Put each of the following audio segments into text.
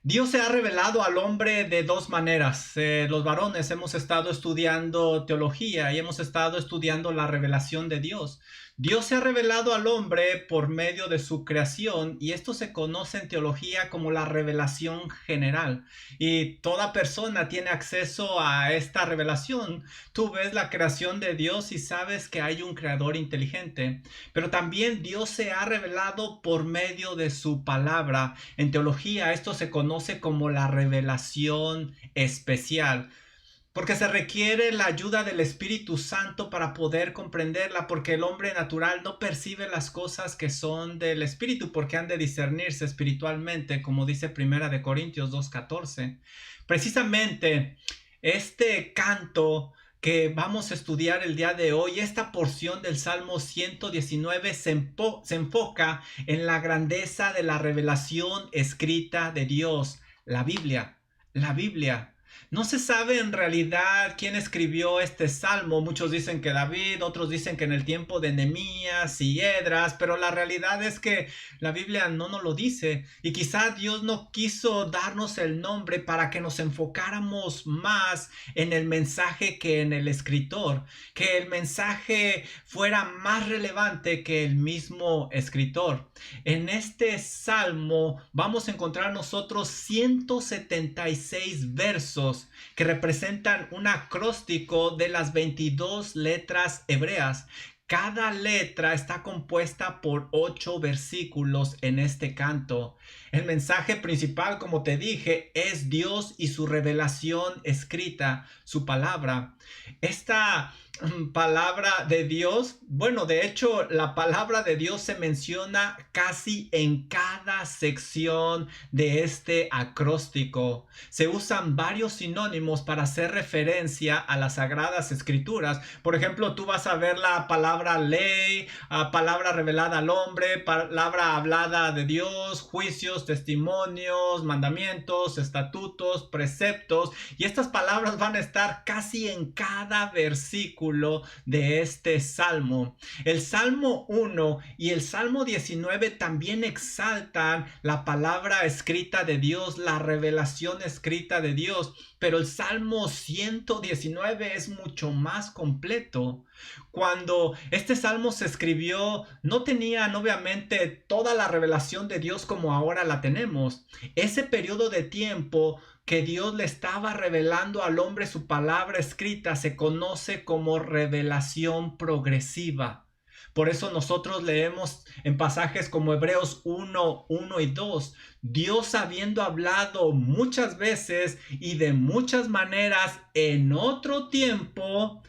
Dios se ha revelado al hombre de dos maneras. Los varones hemos estado estudiando teología y hemos estado estudiando la revelación de Dios. Dios se ha revelado al hombre por medio de su creación y esto se conoce en teología como la revelación general. Y toda persona tiene acceso a esta revelación. Tú ves la creación de Dios y sabes que hay un creador inteligente, pero también Dios se ha revelado por medio de su palabra. En teología esto se conoce como la revelación especial, porque se requiere la ayuda del Espíritu Santo para poder comprenderla, porque el hombre natural no percibe las cosas que son del Espíritu, porque han de discernirse espiritualmente, como dice Primera de Corintios 2:14. Precisamente este canto que vamos a estudiar el día de hoy, esta porción del Salmo 119 se enfoca en la grandeza de la revelación escrita de Dios, la Biblia. La Biblia. No se sabe en realidad quién escribió este salmo. Muchos dicen que David, otros dicen que en el tiempo de Nehemías y Edras, pero la realidad es que la Biblia no nos lo dice. Y quizá Dios no quiso darnos el nombre para que nos enfocáramos más en el mensaje que en el escritor, que el mensaje fuera más relevante que el mismo escritor. En este salmo vamos a encontrar nosotros 176 versos que representan un acróstico de las 22 letras hebreas. Cada letra está compuesta por 8 versículos en este canto. El mensaje principal, como te dije, es Dios y su revelación escrita, su palabra. Esta palabra de Dios, bueno, de hecho, la palabra de Dios se menciona casi en cada sección de este acróstico. Se usan varios sinónimos para hacer referencia a las sagradas escrituras. Por ejemplo, tú vas a ver la palabra ley, palabra revelada al hombre, palabra hablada de Dios, juicios, testimonios, mandamientos, estatutos, preceptos, y estas palabras van a estar casi en cada versículo de este salmo. El Salmo 1 y el Salmo 19 también exaltan la palabra escrita de Dios, la revelación escrita de Dios, pero el Salmo 119 es mucho más completo. Cuando este salmo se escribió, no tenían obviamente toda la revelación de Dios como ahora la tenemos. Ese periodo de tiempo que Dios le estaba revelando al hombre su palabra escrita se conoce como revelación progresiva. Por eso nosotros leemos en pasajes como Hebreos 1:1 y 2, Dios habiendo hablado muchas veces y de muchas maneras en otro tiempo,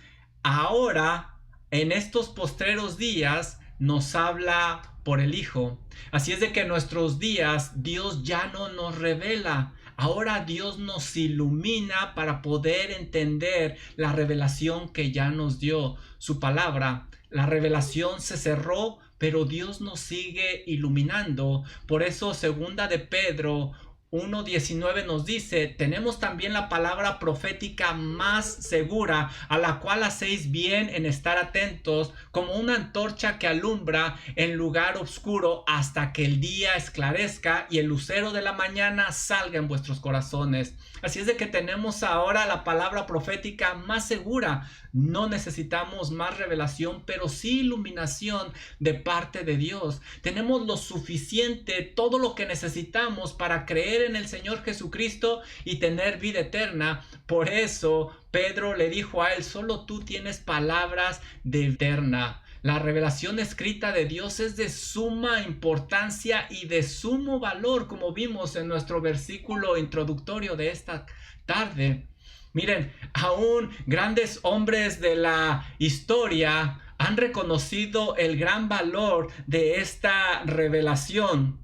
ahora en estos postreros días nos habla por el Hijo. Así es de que en nuestros días Dios ya no nos revela. Ahora Dios nos ilumina para poder entender la revelación que ya nos dio su palabra. La revelación se cerró, pero Dios nos sigue iluminando. Por eso, segunda de Pedro 1:19 nos dice, tenemos también la palabra profética más segura, a la cual hacéis bien en estar atentos, como una antorcha que alumbra en lugar oscuro hasta que el día esclarezca y el lucero de la mañana salga en vuestros corazones. Así es de que tenemos ahora la palabra profética más segura. No necesitamos más revelación, pero sí iluminación de parte de Dios. Tenemos lo suficiente, todo lo que necesitamos para creer en el Señor Jesucristo y tener vida eterna. Por eso Pedro le dijo a él, solo tú tienes palabras de eterna. La revelación escrita de Dios es de suma importancia y de sumo valor, como vimos en nuestro versículo introductorio de esta tarde. Miren, aún grandes hombres de la historia han reconocido el gran valor de esta revelación.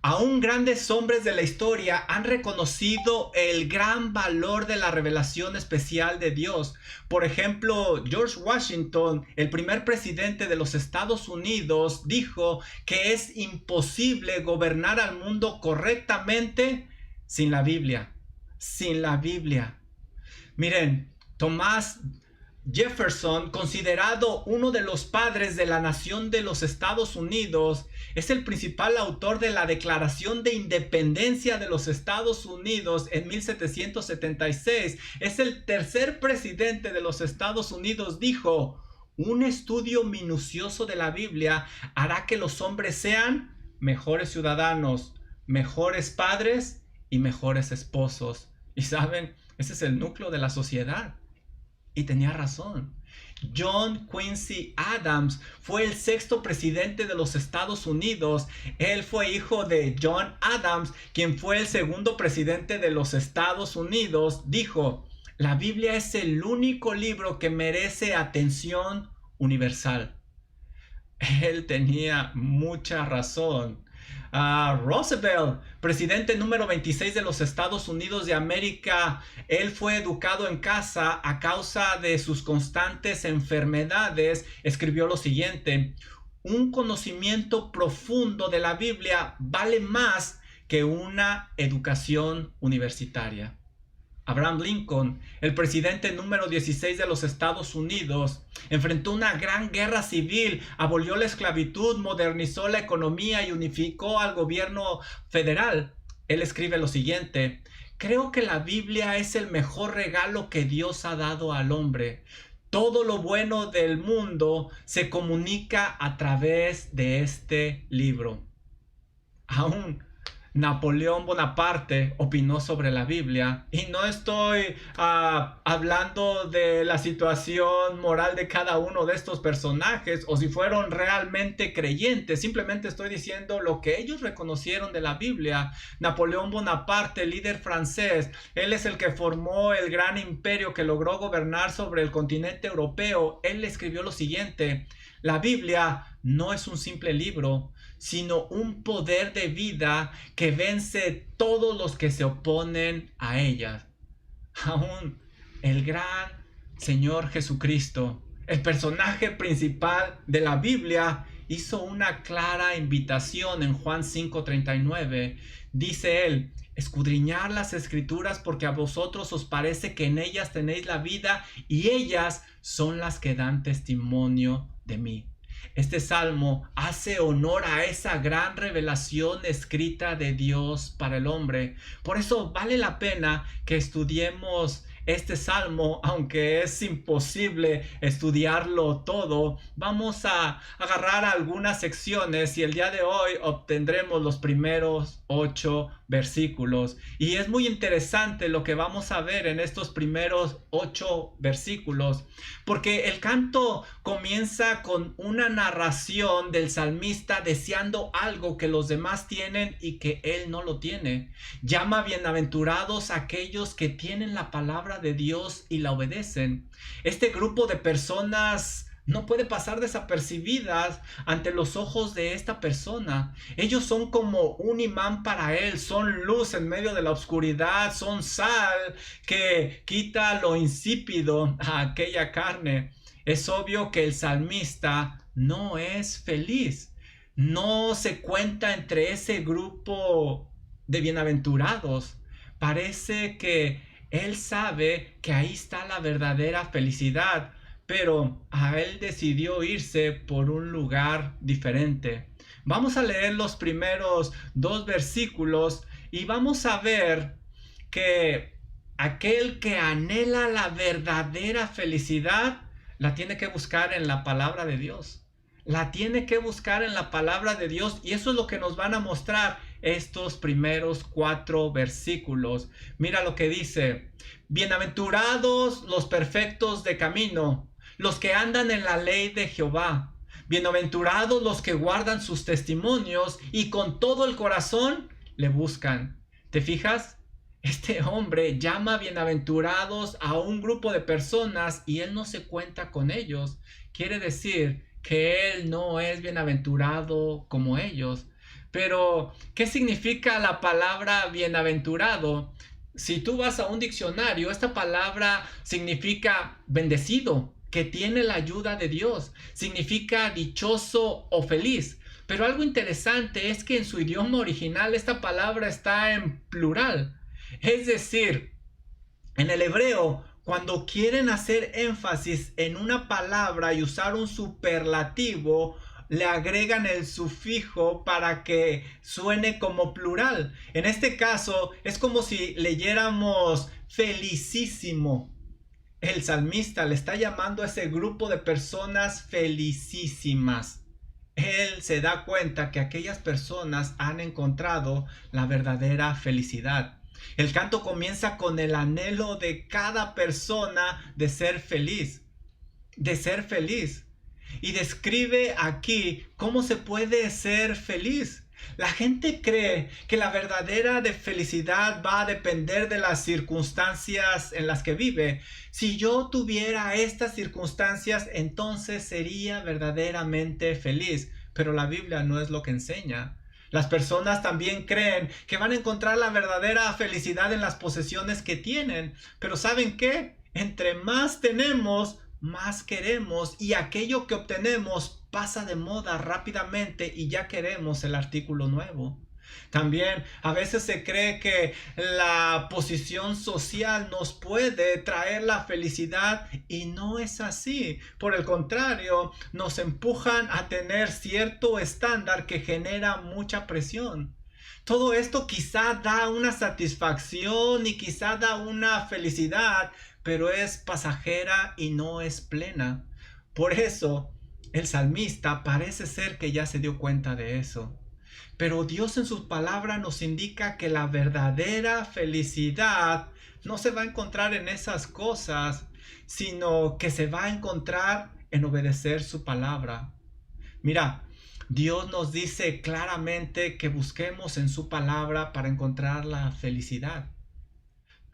Aún grandes hombres de la historia han reconocido el gran valor de la revelación especial de Dios. Por ejemplo, George Washington, el primer presidente de los Estados Unidos, dijo que es imposible gobernar al mundo correctamente sin la Biblia. Sin la Biblia. Miren, Tomás Jefferson, considerado uno de los padres de la nación de los Estados Unidos, es el principal autor de la Declaración de Independencia de los Estados Unidos en 1776. Es el tercer presidente de los Estados Unidos. Dijo: un estudio minucioso de la Biblia hará que los hombres sean mejores ciudadanos, mejores padres y mejores esposos. Y saben, ese es el núcleo de la sociedad. Y tenía razón. John Quincy Adams fue el sexto presidente de los Estados Unidos. Él fue hijo de John Adams, quien fue el segundo presidente de los Estados Unidos. Dijo: la Biblia es el único libro que merece atención universal. Él tenía mucha razón. Roosevelt, presidente número 26 de los Estados Unidos de América, él fue educado en casa a causa de sus constantes enfermedades. Escribió lo siguiente: un conocimiento profundo de la Biblia vale más que una educación universitaria. Abraham Lincoln, el presidente número 16 de los Estados Unidos, enfrentó una gran guerra civil, abolió la esclavitud, modernizó la economía y unificó al gobierno federal. Él escribe lo siguiente: creo que la Biblia es el mejor regalo que Dios ha dado al hombre. Todo lo bueno del mundo se comunica a través de este libro. Aún Napoleón Bonaparte opinó sobre la Biblia, y no estoy hablando de la situación moral de cada uno de estos personajes o si fueron realmente creyentes. Simplemente estoy diciendo lo que ellos reconocieron de la Biblia. Napoleón Bonaparte, líder francés, él es el que formó el gran imperio que logró gobernar sobre el continente europeo. Él escribió lo siguiente: la Biblia no es un simple libro, sino un poder de vida que vence todos los que se oponen a ella. Aún el gran Señor Jesucristo, el personaje principal de la Biblia, hizo una clara invitación en Juan 5:39. Dice él: escudriñad las escrituras, porque a vosotros os parece que en ellas tenéis la vida, y ellas son las que dan testimonio de mí. Este salmo hace honor a esa gran revelación escrita de Dios para el hombre. Por eso vale la pena que estudiemos este salmo, aunque es imposible estudiarlo todo. Vamos a agarrar algunas secciones y el día de hoy obtendremos los primeros 8 versículos. Y es muy interesante lo que vamos a ver en estos primeros 8 versículos, porque el canto comienza con una narración del salmista deseando algo que los demás tienen y que él no lo tiene. Llama bienaventurados aquellos que tienen la palabra de Dios y la obedecen. Este grupo de personas no puede pasar desapercibidas ante los ojos de esta persona. Ellos son como un imán para él, son luz en medio de la oscuridad, son sal que quita lo insípido a aquella carne. Es obvio que el salmista no es feliz, no se cuenta entre ese grupo de bienaventurados. Parece que él sabe que ahí está la verdadera felicidad, pero él decidió irse por un lugar diferente. Vamos a leer los primeros 2 versículos y vamos a ver que aquel que anhela la verdadera felicidad la tiene que buscar en la palabra de Dios. La tiene que buscar en la palabra de Dios, y eso es lo que nos van a mostrar estos primeros 4 versículos. Mira lo que dice: bienaventurados los perfectos de camino, los que andan en la ley de Jehová. Bienaventurados los que guardan sus testimonios y con todo el corazón le buscan. ¿Te fijas? Este hombre llama bienaventurados a un grupo de personas y él no se cuenta con ellos. Quiere decir que él no es bienaventurado como ellos. Pero, ¿qué significa la palabra bienaventurado? Si tú vas a un diccionario, esta palabra significa bendecido, que tiene la ayuda de Dios. Significa dichoso o feliz. Pero algo interesante es que en su idioma original esta palabra está en plural. Es decir, en el hebreo, Cuando quieren hacer énfasis en una palabra y usar un superlativo, le agregan el sufijo para que suene como plural. En este caso, es como si leyéramos felicísimo. El salmista le está llamando a ese grupo de personas felicísimas. Él se da cuenta que aquellas personas han encontrado la verdadera felicidad. El canto comienza con el anhelo de cada persona de ser feliz, de ser feliz. Y describe aquí cómo se puede ser feliz. La gente cree que la verdadera felicidad va a depender de las circunstancias en las que vive. Si yo tuviera estas circunstancias, entonces sería verdaderamente feliz. Pero la Biblia no es lo que enseña. Las personas también creen que van a encontrar la verdadera felicidad en las posesiones que tienen. Pero ¿saben qué? Entre más tenemos, más queremos, y aquello que obtenemos pasa de moda rápidamente y ya queremos el artículo nuevo. También a veces se cree que la posición social nos puede traer la felicidad y no es así. Por el contrario, nos empujan a tener cierto estándar que genera mucha presión. Todo esto quizá da una satisfacción y quizá da una felicidad, pero es pasajera y no es plena. Por eso, el salmista parece ser que ya se dio cuenta de eso. Pero Dios en su palabra nos indica que la verdadera felicidad no se va a encontrar en esas cosas, sino que se va a encontrar en obedecer su palabra. Mira, Dios nos dice claramente que busquemos en su palabra para encontrar la felicidad.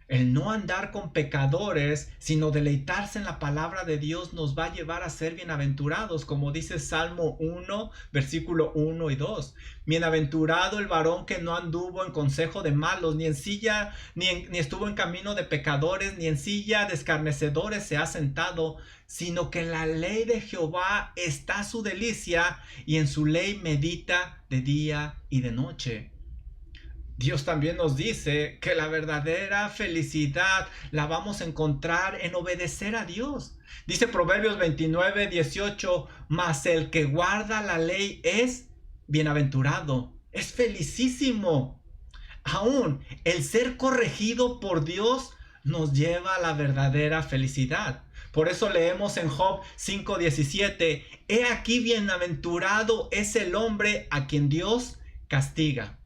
El no andar con pecadores, sino deleitarse en la palabra de Dios nos va a llevar a ser bienaventurados, como dice Salmo 1, versículo 1 y 2. Bienaventurado el varón que no anduvo en consejo de malos, ni en silla, ni estuvo en camino de pecadores, ni en silla de escarnecedores se ha sentado, sino que en la ley de Jehová está su delicia, y en su ley medita de día y de noche. Dios también nos dice que la verdadera felicidad la vamos a encontrar en obedecer a Dios. Dice Proverbios 29:18, mas el que guarda la ley es bienaventurado, es felicísimo. Aún el ser corregido por Dios nos lleva a la verdadera felicidad. Por eso leemos en Job 5:17, he aquí bienaventurado es el hombre a quien Dios castiga.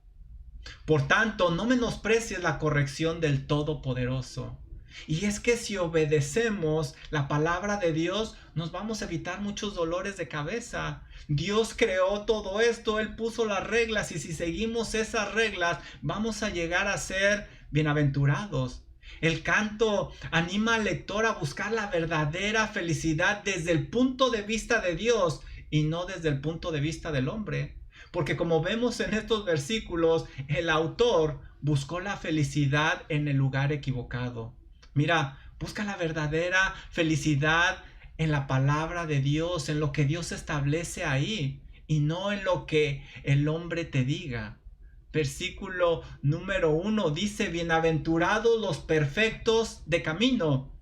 Por tanto, no menosprecies la corrección del Todopoderoso. Y es que si obedecemos la palabra de Dios, nos vamos a evitar muchos dolores de cabeza. Dios creó todo esto, Él puso las reglas, y si seguimos esas reglas, vamos a llegar a ser bienaventurados. El canto anima al lector a buscar la verdadera felicidad desde el punto de vista de Dios y no desde el punto de vista del hombre. Porque como vemos en estos versículos, el autor buscó la felicidad en el lugar equivocado. Mira, busca la verdadera felicidad en la palabra de Dios, en lo que Dios establece ahí, y no en lo que el hombre te diga. Versículo número 1 dice, bienaventurados los perfectos de camino.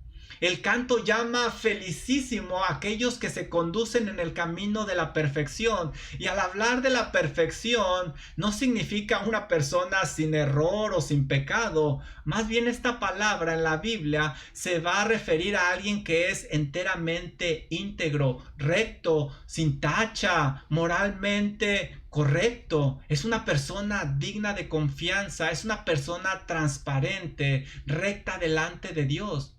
El canto llama felicísimo a aquellos que se conducen en el camino de la perfección. Y al hablar de la perfección, no significa una persona sin error o sin pecado. Más bien esta palabra en la Biblia se va a referir a alguien que es enteramente íntegro, recto, sin tacha, moralmente correcto. Es una persona digna de confianza, es una persona transparente, recta delante de Dios.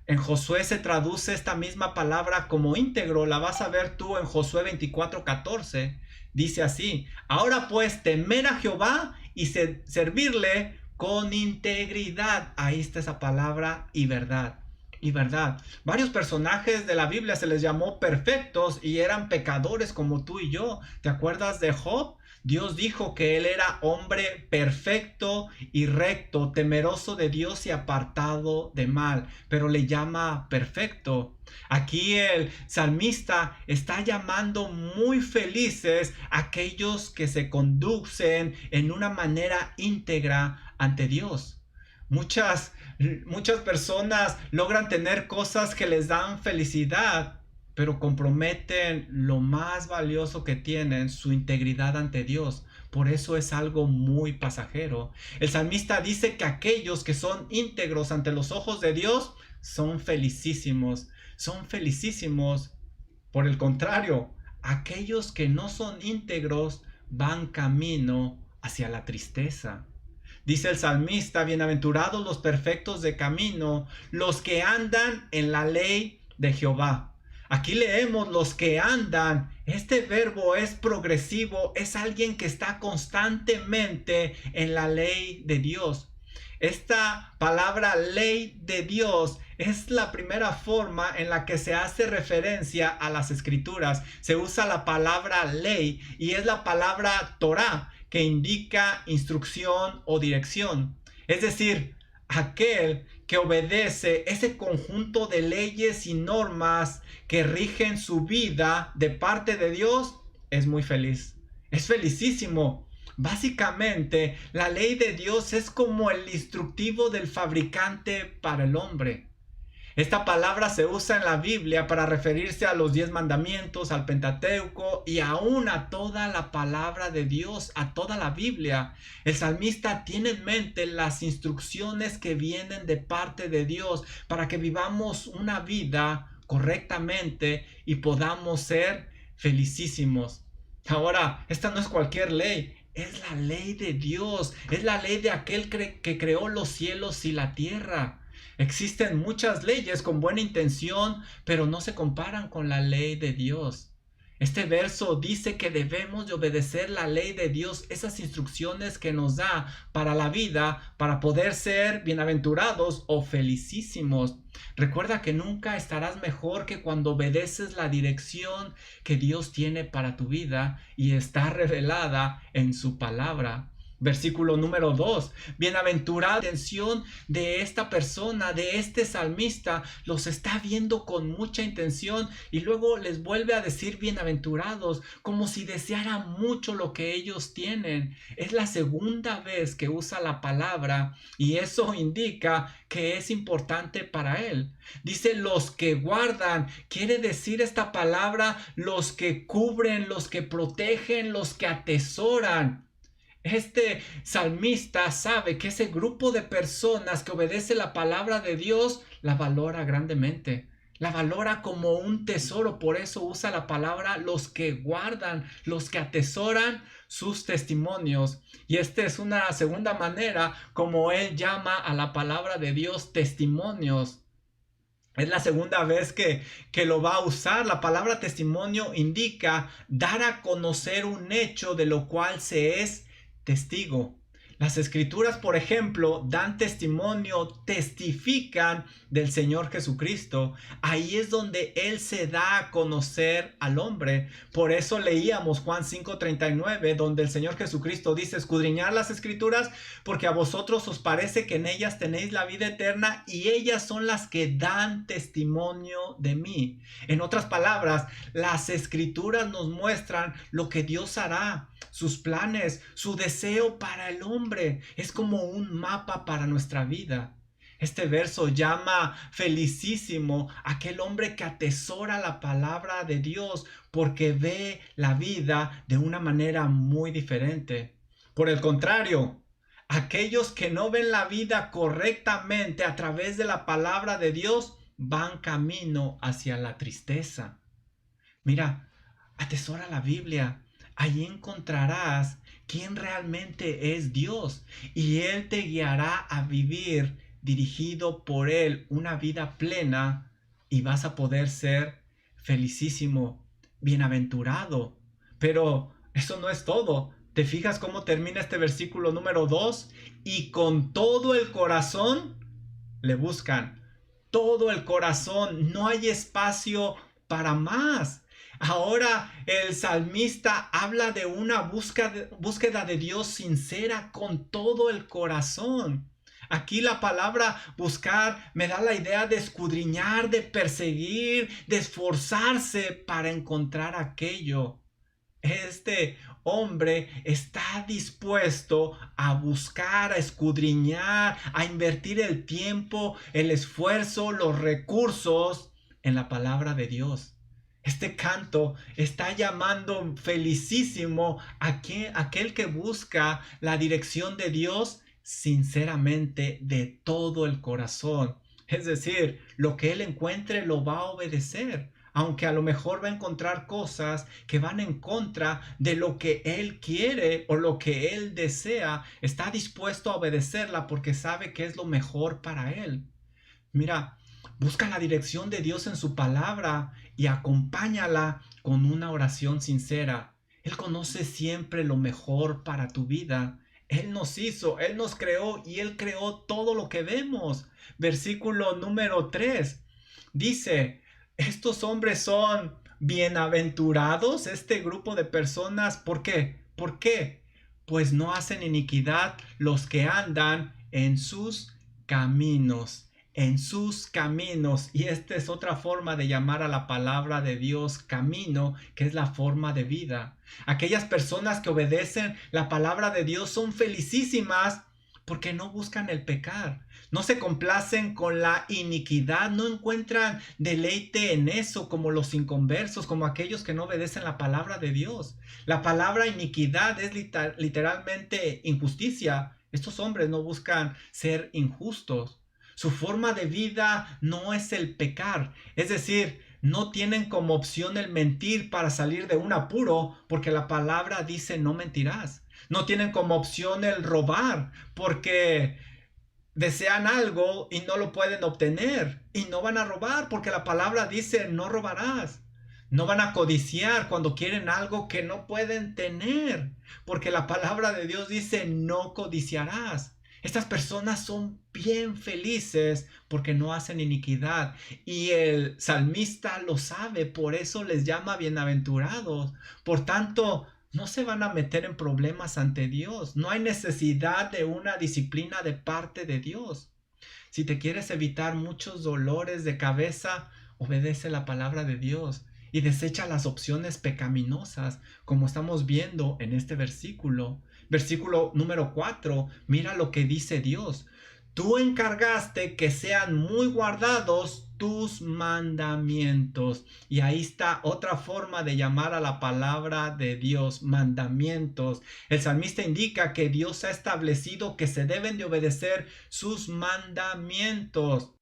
En Josué se traduce esta misma palabra como íntegro. La vas a ver tú en Josué 24:14. Dice así, ahora pues temer a Jehová y servirle con integridad. Ahí está esa palabra y verdad. Y verdad. Varios personajes de la Biblia se les llamó perfectos y eran pecadores como tú y yo. ¿Te acuerdas de Job? Dios dijo que él era hombre perfecto y recto, temeroso de Dios y apartado de mal, pero le llama perfecto. Aquí el salmista está llamando muy felices a aquellos que se conducen en una manera íntegra ante Dios. Muchas, muchas personas logran tener cosas que les dan felicidad, pero comprometen lo más valioso que tienen, su integridad ante Dios. Por eso es algo muy pasajero. El salmista dice que aquellos que son íntegros ante los ojos de Dios son felicísimos. Son felicísimos. Por el contrario, aquellos que no son íntegros van camino hacia la tristeza. Dice el salmista, bienaventurados los perfectos de camino, los que andan en la ley de Jehová. Aquí leemos los que andan. Este verbo es progresivo, es alguien que está constantemente en la ley de Dios. Esta palabra ley de Dios es la primera forma en la que se hace referencia a las escrituras. Se usa la palabra ley y es la palabra Torah, que indica instrucción o dirección. Es decir, aquel que obedece ese conjunto de leyes y normas que rigen su vida de parte de Dios es muy feliz. Es felicísimo. Básicamente, la ley de Dios es como el instructivo del fabricante para el hombre. Esta palabra se usa en la Biblia para referirse a los 10 mandamientos, al Pentateuco y aún a toda la palabra de Dios, a toda la Biblia. El salmista tiene en mente las instrucciones que vienen de parte de Dios para que vivamos una vida correctamente y podamos ser felicísimos. Ahora, esta no es cualquier ley. Es la ley de Dios, es la ley de aquel que creó los cielos y la tierra. Existen muchas leyes con buena intención, pero no se comparan con la ley de Dios. Este verso dice que debemos de obedecer la ley de Dios, esas instrucciones que nos da para la vida, para poder ser bienaventurados o felicísimos. Recuerda que nunca estarás mejor que cuando obedeces la dirección que Dios tiene para tu vida y está revelada en su palabra. Versículo número 2. Bienaventurada atención de esta persona, de este salmista, los está viendo con mucha intención y luego les vuelve a decir bienaventurados, como si deseara mucho lo que ellos tienen. Es la segunda vez que usa la palabra y eso indica que es importante para él. Dice los que guardan, quiere decir esta palabra los que cubren, los que protegen, los que atesoran. Este salmista sabe que ese grupo de personas que obedece la palabra de Dios la valora grandemente. La valora como un tesoro, por eso usa la palabra los que guardan, los que atesoran sus testimonios. Y esta es una segunda manera como él llama a la palabra de Dios testimonios. Es la segunda vez que lo va a usar. La palabra testimonio indica dar a conocer un hecho de lo cual se es testigo. Las escrituras, por ejemplo, dan testimonio, testifican del Señor Jesucristo. Ahí es donde Él se da a conocer al hombre. Por eso leíamos Juan 5:39, donde el Señor Jesucristo dice, escudriñar las escrituras, porque a vosotros os parece que en ellas tenéis la vida eterna y ellas son las que dan testimonio de mí. En otras palabras, las escrituras nos muestran lo que Dios hará, sus planes, su deseo para el hombre. Es como un mapa para nuestra vida. Este verso llama felicísimo a aquel hombre que atesora la palabra de Dios porque ve la vida de una manera muy diferente. Por el contrario, aquellos que no ven la vida correctamente a través de la palabra de Dios van camino hacia la tristeza. Mira, atesora la Biblia. Allí encontrarás quién realmente es Dios y Él te guiará a vivir dirigido por Él una vida plena y vas a poder ser felicísimo, bienaventurado. Pero eso no es todo. ¿Te fijas cómo termina este versículo número 2? Y con todo el corazón le buscan. Todo el corazón. No hay espacio para más. Ahora el salmista habla de una búsqueda de Dios sincera con todo el corazón. Aquí la palabra buscar me da la idea de escudriñar, de perseguir, de esforzarse para encontrar aquello. Este hombre está dispuesto a buscar, a escudriñar, a invertir el tiempo, el esfuerzo, los recursos en la palabra de Dios. Este canto está llamando felicísimo a aquel que busca la dirección de Dios sinceramente de todo el corazón. Es decir, lo que él encuentre lo va a obedecer, aunque a lo mejor va a encontrar cosas que van en contra de lo que él quiere o lo que él desea. Está dispuesto a obedecerla porque sabe que es lo mejor para él. Mira, busca la dirección de Dios en su palabra y acompáñala con una oración sincera. Él conoce siempre lo mejor para tu vida. Él nos hizo, Él nos creó y Él creó todo lo que vemos. Versículo número 3 dice, estos hombres son bienaventurados, este grupo de personas. ¿Por qué? ¿Por qué? Pues no hacen iniquidad los que andan en sus caminos, en sus caminos. Y esta es otra forma de llamar a la palabra de Dios camino, que es la forma de vida. Aquellas personas que obedecen la palabra de Dios son felicísimas porque no buscan el pecar, no se complacen con la iniquidad, no encuentran deleite en eso como los inconversos, como aquellos que no obedecen la palabra de Dios. La palabra iniquidad es literalmente injusticia. Estos hombres no buscan ser injustos. Su forma de vida no es el pecar, es decir, no tienen como opción el mentir para salir de un apuro, porque la palabra dice no mentirás. No tienen como opción el robar, porque desean algo y no lo pueden obtener. Y no van a robar, porque la palabra dice no robarás. No van a codiciar cuando quieren algo que no pueden tener, porque la palabra de Dios dice no codiciarás. Estas personas son bien felices porque no hacen iniquidad y el salmista lo sabe, por eso les llama bienaventurados. Por tanto, no se van a meter en problemas ante Dios. No hay necesidad de una disciplina de parte de Dios. Si te quieres evitar muchos dolores de cabeza, obedece la palabra de Dios y desecha las opciones pecaminosas, como estamos viendo en este versículo. Versículo número 4, mira lo que dice Dios. Tú encargaste que sean muy guardados tus mandamientos. Y ahí está otra forma de llamar a la palabra de Dios, mandamientos. El salmista indica que Dios ha establecido que se deben de obedecer sus mandamientos.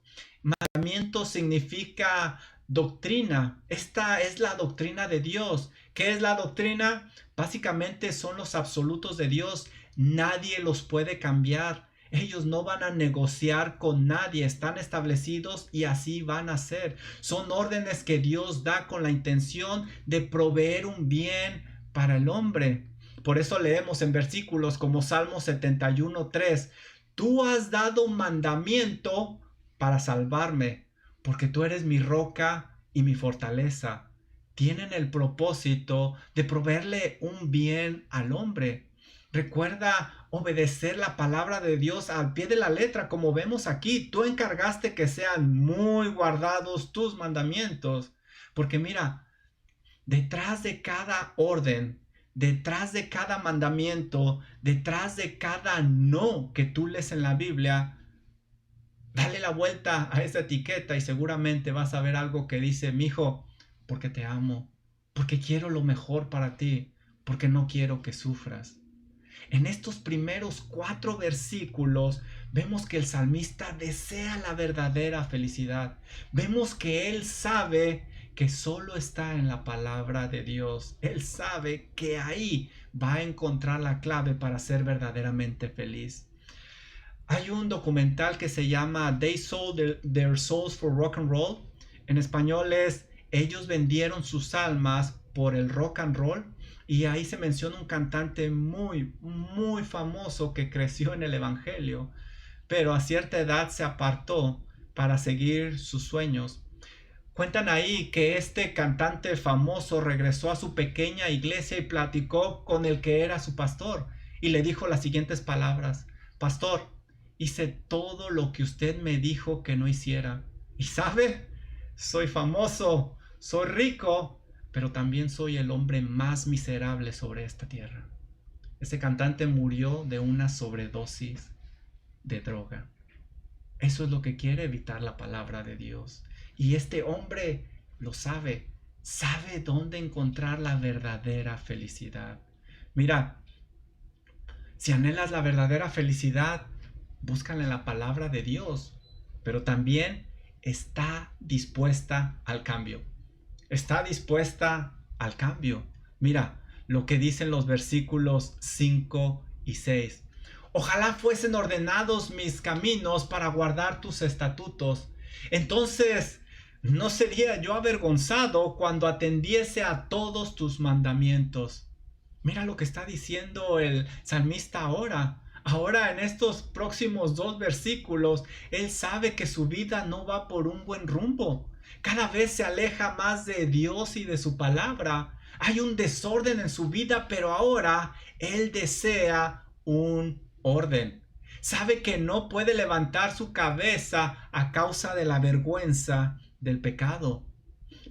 Mandamiento significa doctrina. Esta es la doctrina de Dios. ¿Qué es la doctrina? Básicamente son los absolutos de Dios. Nadie los puede cambiar. Ellos no van a negociar con nadie, están establecidos y así van a ser. Son órdenes que Dios da con la intención de proveer un bien para el hombre. Por eso leemos en versículos como Salmo 71:3, tú has dado mandamiento para salvarme, porque tú eres mi roca y mi fortaleza. Tienen el propósito de proveerle un bien al hombre. Recuerda obedecer la palabra de Dios al pie de la letra, como vemos aquí. Tú encargaste que sean muy guardados tus mandamientos. Porque mira, detrás de cada orden, detrás de cada mandamiento, detrás de cada no que tú lees en la Biblia, dale la vuelta a esa etiqueta y seguramente vas a ver algo que dice, mijo, porque te amo, porque quiero lo mejor para ti, porque no quiero que sufras. En estos primeros 4 versículos vemos que el salmista desea la verdadera felicidad. Vemos que él sabe que solo está en la palabra de Dios. Él sabe que ahí va a encontrar la clave para ser verdaderamente feliz. Hay un documental que se llama They Sold Their Souls for Rock and Roll. En español es Ellos vendieron sus almas por el rock and roll. Y ahí se menciona un cantante muy, muy famoso que creció en el evangelio, pero a cierta edad se apartó para seguir sus sueños. Cuentan ahí que este cantante famoso regresó a su pequeña iglesia y platicó con el que era su pastor y le dijo las siguientes palabras: Pastor, hice todo lo que usted me dijo que no hiciera. ¿Y sabe? Soy famoso, soy rico, pero también soy el hombre más miserable sobre esta tierra. Ese cantante murió de una sobredosis de droga. Eso es lo que quiere evitar la palabra de Dios. Y este hombre lo sabe. Sabe dónde encontrar la verdadera felicidad. Mira, si anhelas la verdadera felicidad, búscala en la palabra de Dios. Pero también está dispuesta al cambio. Está dispuesta al cambio. Mira lo que dicen los versículos 5 y 6. Ojalá fuesen ordenados mis caminos para guardar tus estatutos. Entonces no sería yo avergonzado cuando atendiese a todos tus mandamientos. Mira lo que está diciendo el salmista ahora. Ahora en estos próximos 2 versículos, él sabe que su vida no va por un buen rumbo. Cada vez se aleja más de Dios y de su palabra. Hay un desorden en su vida, pero ahora él desea un orden. Sabe que no puede levantar su cabeza a causa de la vergüenza del pecado.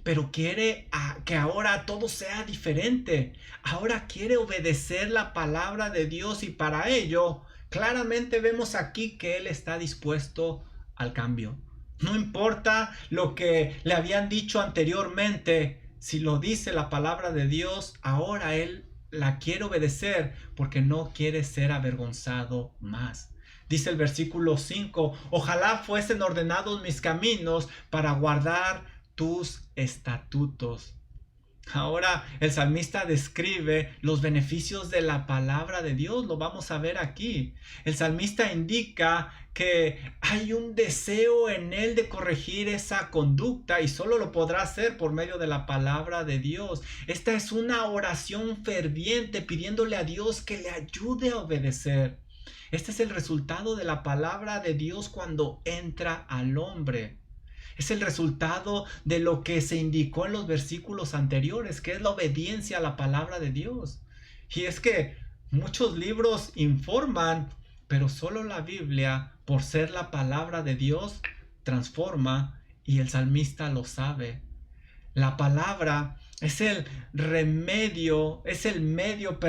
Pero quiere que ahora todo sea diferente. Ahora quiere obedecer la palabra de Dios y para ello claramente vemos aquí que él está dispuesto al cambio. No importa lo que le habían dicho anteriormente, si lo dice la palabra de Dios, ahora él la quiere obedecer porque no quiere ser avergonzado más. Dice el versículo 5, ojalá fuesen ordenados mis caminos para guardar tus estatutos. Ahora el salmista describe los beneficios de la palabra de Dios, lo vamos a ver aquí. El salmista indica que hay un deseo en él de corregir esa conducta y solo lo podrá hacer por medio de la palabra de Dios. Esta es una oración ferviente pidiéndole a Dios que le ayude a obedecer. Este es el resultado de la palabra de Dios cuando entra al hombre. Es el resultado de lo que se indicó en los versículos anteriores, que es la obediencia a la palabra de Dios. Y es que muchos libros informan, pero solo la Biblia, por ser la palabra de Dios, transforma y el salmista lo sabe. La palabra es el remedio, es el medio,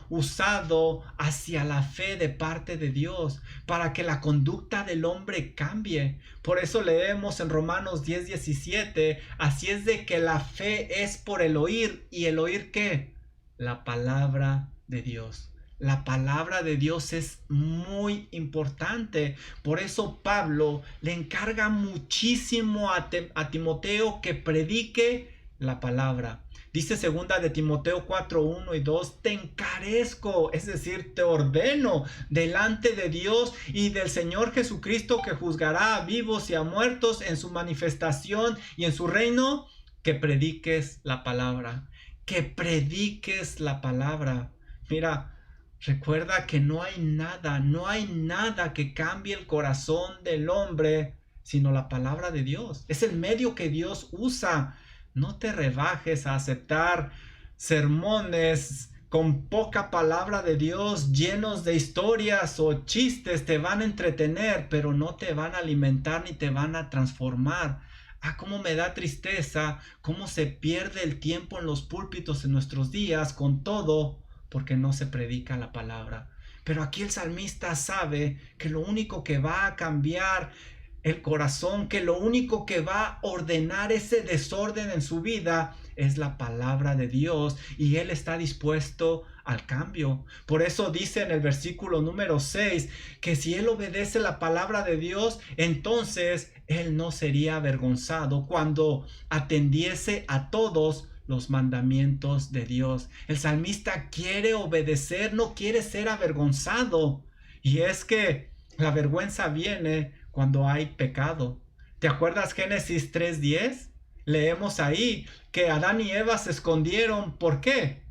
usado hacia la fe de parte de Dios para que la conducta del hombre cambie. Por eso leemos en Romanos 10:17, así es de que la fe es por el oír. ¿Y el oír qué? La palabra de Dios. La palabra de Dios es muy importante. Por eso Pablo le encarga muchísimo a Timoteo que predique la palabra. Dice segunda de Timoteo 4:1 y 2, te encarezco, es decir, te ordeno delante de Dios y del Señor Jesucristo que juzgará a vivos y a muertos en su manifestación y en su reino, que prediques la palabra. Que prediques la palabra. Mira, recuerda que no hay nada que cambie el corazón del hombre sino la palabra de Dios. Es el medio que Dios usa. No te rebajes a aceptar sermones con poca palabra de Dios, llenos de historias o chistes. Te van a entretener, pero no te van a alimentar ni te van a transformar. Cómo me da tristeza, cómo se pierde el tiempo en los púlpitos en nuestros días con todo, porque no se predica la palabra. Pero aquí el salmista sabe que lo único que va a cambiar el corazón, que lo único que va a ordenar ese desorden en su vida es la palabra de Dios y él está dispuesto al cambio. Por eso dice en el versículo número 6 que si él obedece la palabra de Dios, entonces él no sería avergonzado cuando atendiese a todos los mandamientos de Dios. El salmista quiere obedecer, no quiere ser avergonzado. Y es que la vergüenza viene cuando hay pecado. ¿Te acuerdas Génesis 3:10? Leemos ahí que Adán y Eva se escondieron. ¿Por qué?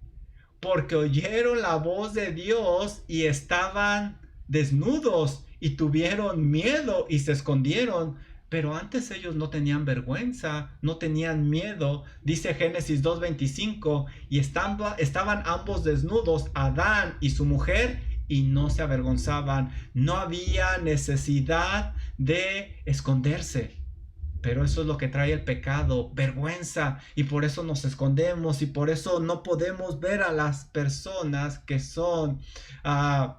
Porque oyeron la voz de Dios y estaban desnudos y tuvieron miedo y se escondieron. Pero antes ellos no tenían vergüenza, no tenían miedo. Dice Génesis 2:25, y estaban ambos desnudos, Adán y su mujer, y no se avergonzaban. No había necesidad de esconderse. Pero eso es lo que trae el pecado, vergüenza, y por eso nos escondemos y por eso no podemos ver a las personas que son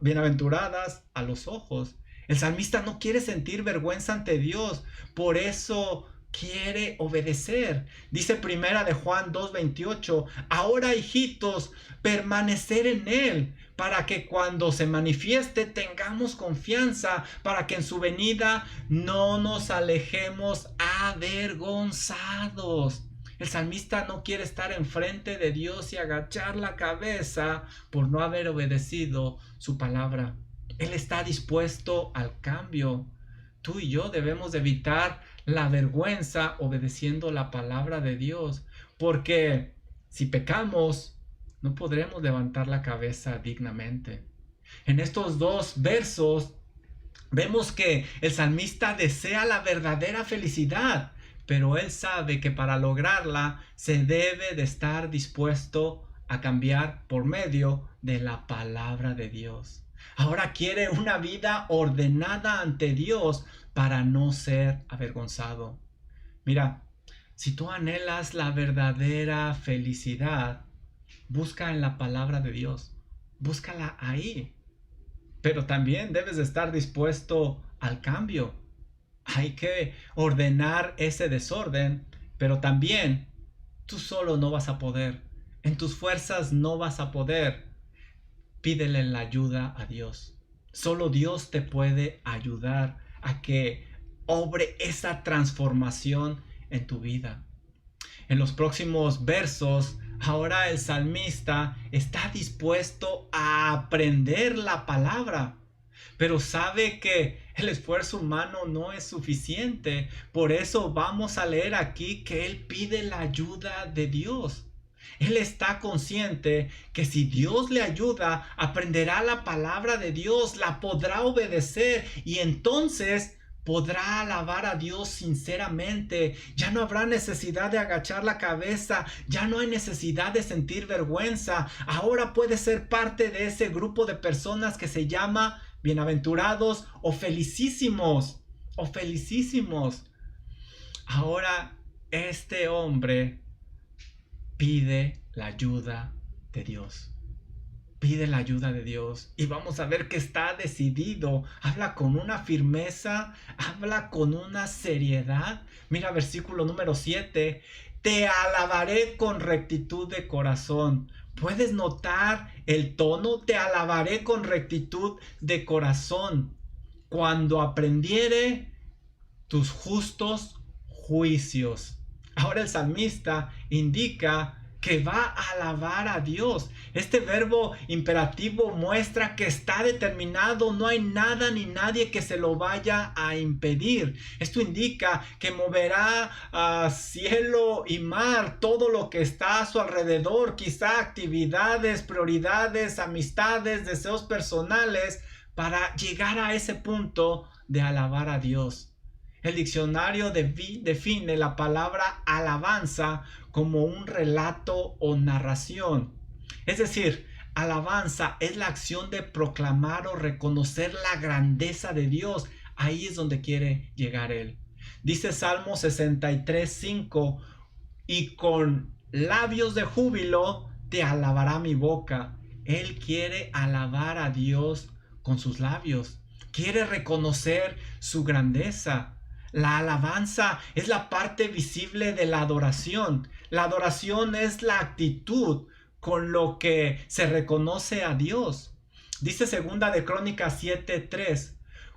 bienaventuradas a los ojos. El salmista no quiere sentir vergüenza ante Dios, por eso quiere obedecer. Dice primera de Juan 2:28, ahora hijitos, permanecer en él, para que cuando se manifieste tengamos confianza, para que en su venida no nos alejemos avergonzados. El salmista no quiere estar enfrente de Dios y agachar la cabeza por no haber obedecido su palabra. Él está dispuesto al cambio. Tú y yo debemos de evitar la vergüenza obedeciendo la palabra de Dios, porque si pecamos, no podremos levantar la cabeza dignamente. En estos dos versos vemos que el salmista desea la verdadera felicidad, pero él sabe que para lograrla se debe de estar dispuesto a cambiar por medio de la palabra de Dios. Ahora quiere una vida ordenada ante Dios para no ser avergonzado. Mira, si tú anhelas la verdadera felicidad, busca en la palabra de Dios. Búscala ahí. Pero también debes de estar dispuesto al cambio. Hay que ordenar ese desorden, pero también tú solo no vas a poder. En tus fuerzas no vas a poder. Pídele la ayuda a Dios. Solo Dios te puede ayudar a que obre esa transformación en tu vida. En los próximos versos, ahora el salmista está dispuesto a aprender la palabra, pero sabe que el esfuerzo humano no es suficiente. Por eso vamos a leer aquí que él pide la ayuda de Dios. Él está consciente que si Dios le ayuda, aprenderá la palabra de Dios, la podrá obedecer y entonces podrá alabar a Dios sinceramente. Ya no habrá necesidad de agachar la cabeza, ya no hay necesidad de sentir vergüenza. Ahora puede ser parte de ese grupo de personas que se llama bienaventurados o felicísimos, o felicísimos. Ahora este hombre pide la ayuda de Dios. Pide la ayuda de Dios y vamos a ver que está decidido. Habla con una firmeza, habla con una seriedad. Mira versículo número 7. Te alabaré con rectitud de corazón. ¿Puedes notar el tono? Te alabaré con rectitud de corazón. Cuando aprendiere tus justos juicios. Ahora el salmista indica que va a alabar a Dios. Este verbo imperativo muestra que está determinado, no hay nada ni nadie que se lo vaya a impedir. Esto indica que moverá a cielo y mar todo lo que está a su alrededor, quizá actividades, prioridades, amistades, deseos personales, para llegar a ese punto de alabar a Dios. El diccionario define la palabra alabanza como un relato o narración. Es decir, alabanza es la acción de proclamar o reconocer la grandeza de Dios. Ahí es donde quiere llegar él. Dice Salmo 63:5, y con labios de júbilo te alabará mi boca. Él quiere alabar a Dios con sus labios. Quiere reconocer su grandeza. La alabanza es la parte visible de la adoración. La adoración es la actitud con lo que se reconoce a Dios. Dice segunda de Crónicas 7:3,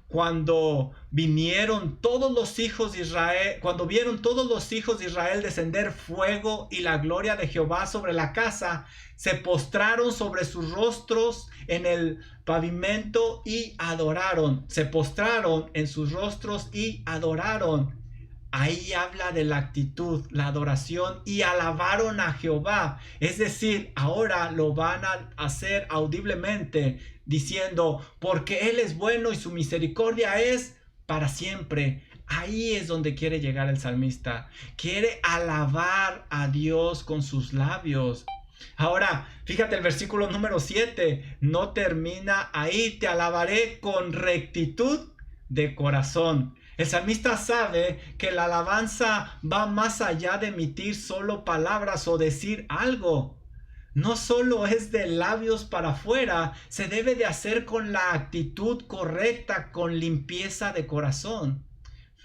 cuando vieron todos los hijos de Israel descender fuego y la gloria de Jehová sobre la casa, se postraron sobre sus rostros en el pavimento y adoraron. Se postraron en sus rostros y adoraron. Ahí habla de la actitud, la adoración, y alabaron a Jehová. Es decir, ahora lo van a hacer audiblemente, diciendo, porque Él es bueno y su misericordia es para siempre. Ahí es donde quiere llegar el salmista. Quiere alabar a Dios con sus labios. Ahora, fíjate el versículo número 7. No termina ahí. Te alabaré con rectitud de corazón. El salmista sabe que la alabanza va más allá de emitir solo palabras o decir algo. No solo es de labios para afuera, se debe de hacer con la actitud correcta, con limpieza de corazón.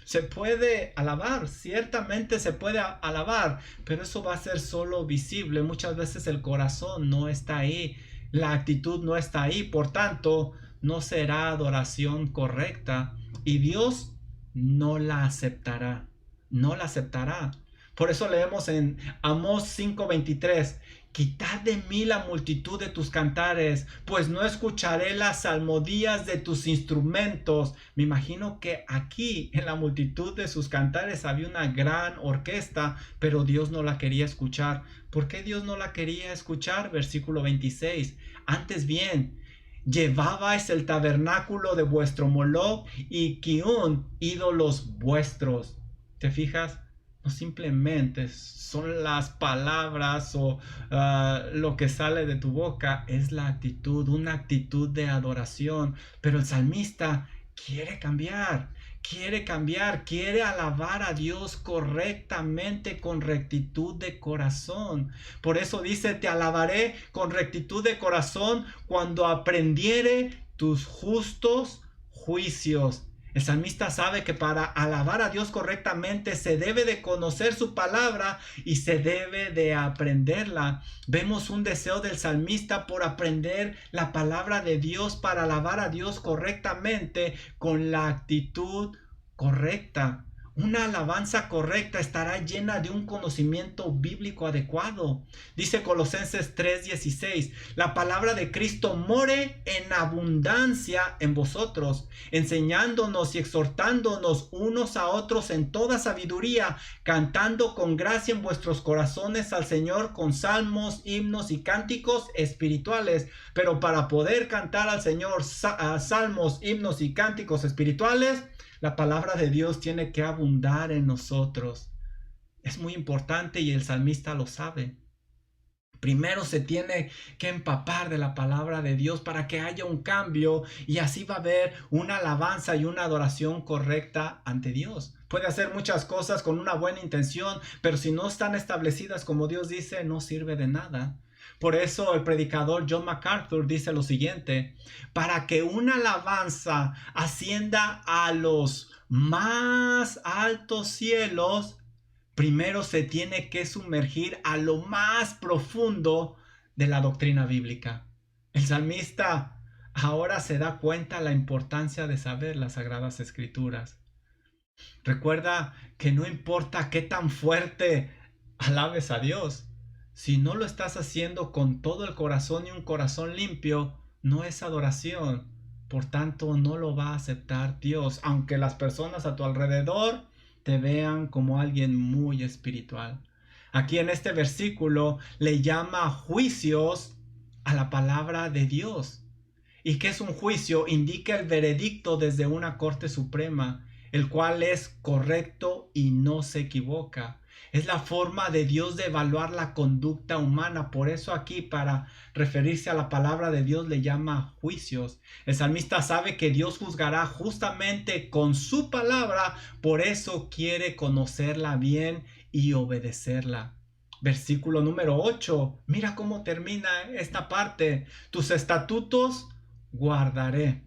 Se puede alabar, ciertamente se puede alabar, pero eso va a ser solo visible. Muchas veces el corazón no está ahí, la actitud no está ahí, por tanto, no será adoración correcta y Dios no la aceptará, no la aceptará. Por eso leemos en Amós 5:23, quitad de mí la multitud de tus cantares, pues no escucharé las salmodías de tus instrumentos. Me imagino que aquí en la multitud de sus cantares había una gran orquesta, pero Dios no la quería escuchar. ¿Por qué Dios no la quería escuchar? Versículo 26. Antes bien, llevabais el tabernáculo de vuestro Moloch y Kiun, ídolos vuestros. ¿Te fijas? No simplemente son las palabras o lo que sale de tu boca, es la actitud, una actitud de adoración. Pero el salmista quiere cambiar, quiere alabar a Dios correctamente, con rectitud de corazón. Por eso dice, te alabaré con rectitud de corazón cuando aprendiere tus justos juicios. El salmista sabe que para alabar a Dios correctamente se debe de conocer su palabra y se debe de aprenderla. Vemos un deseo del salmista por aprender la palabra de Dios para alabar a Dios correctamente con la actitud correcta. Una alabanza correcta estará llena de un conocimiento bíblico adecuado. Dice Colosenses 3:16, la palabra de Cristo more en abundancia en vosotros, enseñándonos y exhortándonos unos a otros en toda sabiduría, cantando con gracia en vuestros corazones al Señor con salmos, himnos y cánticos espirituales. Pero para poder cantar al Señor salmos, himnos y cánticos espirituales, la palabra de Dios tiene que abundar en nosotros. Es muy importante y el salmista lo sabe. Primero se tiene que empapar de la palabra de Dios para que haya un cambio y así va a haber una alabanza y una adoración correcta ante Dios. Puede hacer muchas cosas con una buena intención, pero si no están establecidas como Dios dice, no sirve de nada. Por eso el predicador John MacArthur dice lo siguiente, para que una alabanza ascienda a los más altos cielos, primero se tiene que sumergir a lo más profundo de la doctrina bíblica. El salmista ahora se da cuenta de la importancia de saber las Sagradas Escrituras. Recuerda que no importa qué tan fuerte alabes a Dios, si no lo estás haciendo con todo el corazón y un corazón limpio, no es adoración. Por tanto, no lo va a aceptar Dios, aunque las personas a tu alrededor te vean como alguien muy espiritual. Aquí en este versículo le llama juicios a la palabra de Dios. ¿Y qué es un juicio? Indica el veredicto desde una corte suprema, el cual es correcto y no se equivoca. Es la forma de Dios de evaluar la conducta humana. Por eso aquí, para referirse a la palabra de Dios, le llama juicios. El salmista sabe que Dios juzgará justamente con su palabra. Por eso quiere conocerla bien y obedecerla. Versículo número 8. Mira cómo termina esta parte. Tus estatutos guardaré.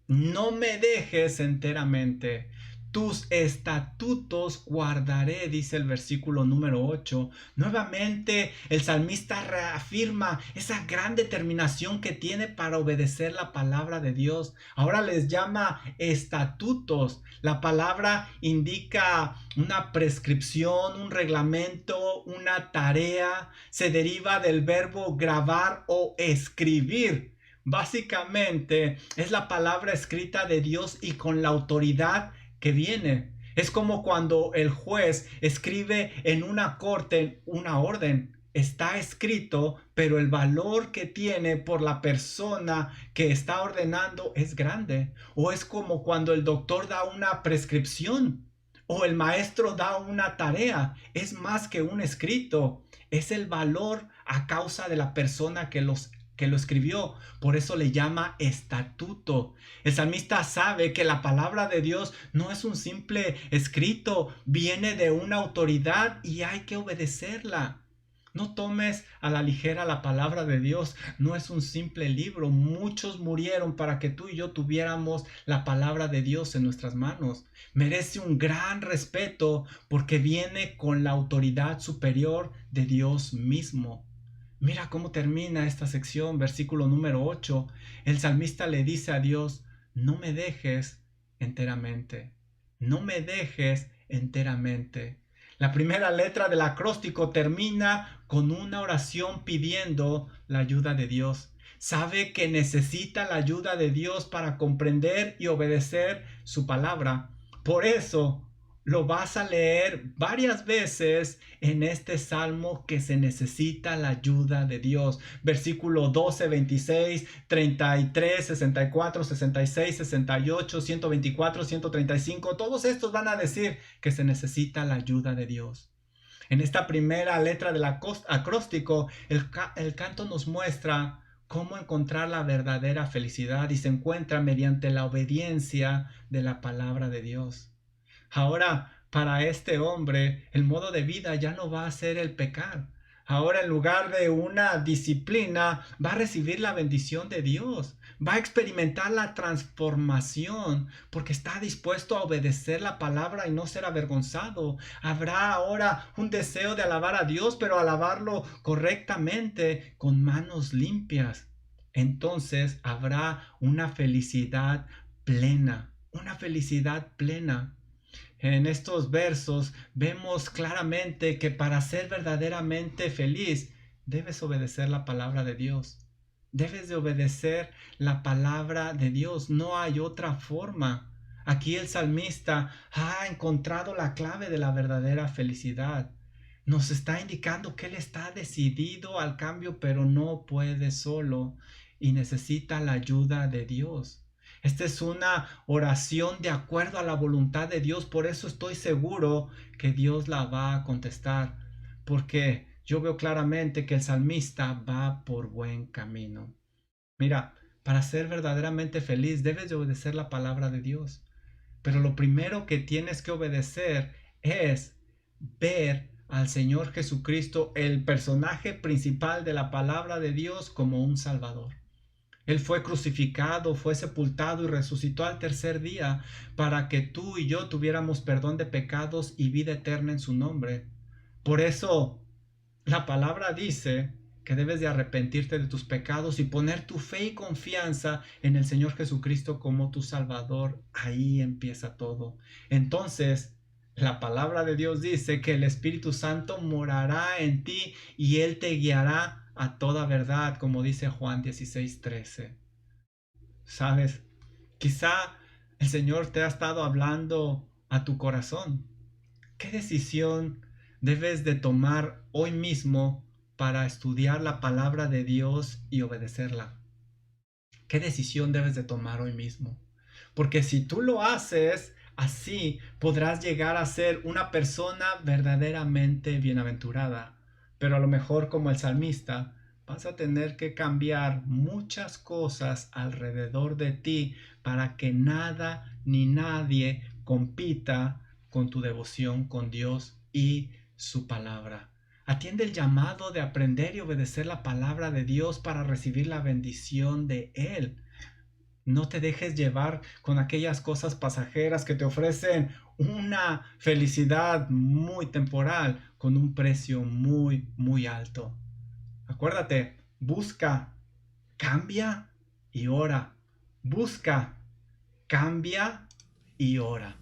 No me dejes enteramente. Tus estatutos guardaré, dice el versículo número 8. Nuevamente el salmista reafirma esa gran determinación que tiene para obedecer la palabra de Dios. Ahora les llama estatutos. La palabra indica una prescripción, un reglamento, una tarea. Se deriva del verbo grabar o escribir. Básicamente es la palabra escrita de Dios y con la autoridad que viene. Es como cuando el juez escribe en una corte una orden. Está escrito, pero el valor que tiene por la persona que está ordenando es grande. O es como cuando el doctor da una prescripción o el maestro da una tarea. Es más que un escrito. Es el valor a causa de la persona que los que lo escribió. Por eso le llama estatuto. El salmista sabe que la palabra de Dios no es un simple escrito, viene de una autoridad y hay que obedecerla. No tomes a la ligera la palabra de Dios, no es un simple libro. Muchos murieron para que tú y yo tuviéramos la palabra de Dios en nuestras manos. Merece un gran respeto porque viene con la autoridad superior de Dios mismo. Mira cómo termina esta sección, versículo número 8. El salmista le dice a Dios, no me dejes enteramente, no me dejes enteramente. La primera letra del acróstico termina con una oración pidiendo la ayuda de Dios. Sabe que necesita la ayuda de Dios para comprender y obedecer su palabra. Por eso lo vas a leer varias veces en este salmo que se necesita la ayuda de Dios. Versículo 12, 26, 33, 64, 66, 68, 124, 135. Todos estos van a decir que se necesita la ayuda de Dios. En esta primera letra del acróstico, el canto nos muestra cómo encontrar la verdadera felicidad y se encuentra mediante la obediencia de la palabra de Dios. Ahora, para este hombre, el modo de vida ya no va a ser el pecar. Ahora, en lugar de una disciplina, va a recibir la bendición de Dios. Va a experimentar la transformación porque está dispuesto a obedecer la palabra y no ser avergonzado. Habrá ahora un deseo de alabar a Dios, pero alabarlo correctamente, con manos limpias. Entonces habrá una felicidad plena, una felicidad plena. En estos versos vemos claramente que para ser verdaderamente feliz debes obedecer la palabra de Dios. Debes de obedecer la palabra de Dios. No hay otra forma. Aquí el salmista ha encontrado la clave de la verdadera felicidad. Nos está indicando que él está decidido al cambio, pero no puede solo y necesita la ayuda de Dios. Esta es una oración de acuerdo a la voluntad de Dios. Por eso estoy seguro que Dios la va a contestar. Porque yo veo claramente que el salmista va por buen camino. Mira, para ser verdaderamente feliz debes de obedecer la palabra de Dios. Pero lo primero que tienes que obedecer es ver al Señor Jesucristo, el personaje principal de la palabra de Dios, como un Salvador. Él fue crucificado, fue sepultado y resucitó al tercer día para que tú y yo tuviéramos perdón de pecados y vida eterna en su nombre. Por eso la palabra dice que debes de arrepentirte de tus pecados y poner tu fe y confianza en el Señor Jesucristo como tu Salvador. Ahí empieza todo. Entonces, la palabra de Dios dice que el Espíritu Santo morará en ti y Él te guiará a toda verdad, como dice Juan 16:13. ¿Sabes? Quizá el Señor te ha estado hablando a tu corazón. ¿Qué decisión debes de tomar hoy mismo para estudiar la palabra de Dios y obedecerla? ¿Qué decisión debes de tomar hoy mismo? Porque si tú lo haces así, podrás llegar a ser una persona verdaderamente bienaventurada. Pero a lo mejor, como el salmista, vas a tener que cambiar muchas cosas alrededor de ti para que nada ni nadie compita con tu devoción con Dios y su palabra. Atiende el llamado de aprender y obedecer la palabra de Dios para recibir la bendición de Él. No te dejes llevar con aquellas cosas pasajeras que te ofrecen una felicidad muy temporal con un precio muy, muy alto. Acuérdate, busca, cambia y ora. Busca, cambia y ora.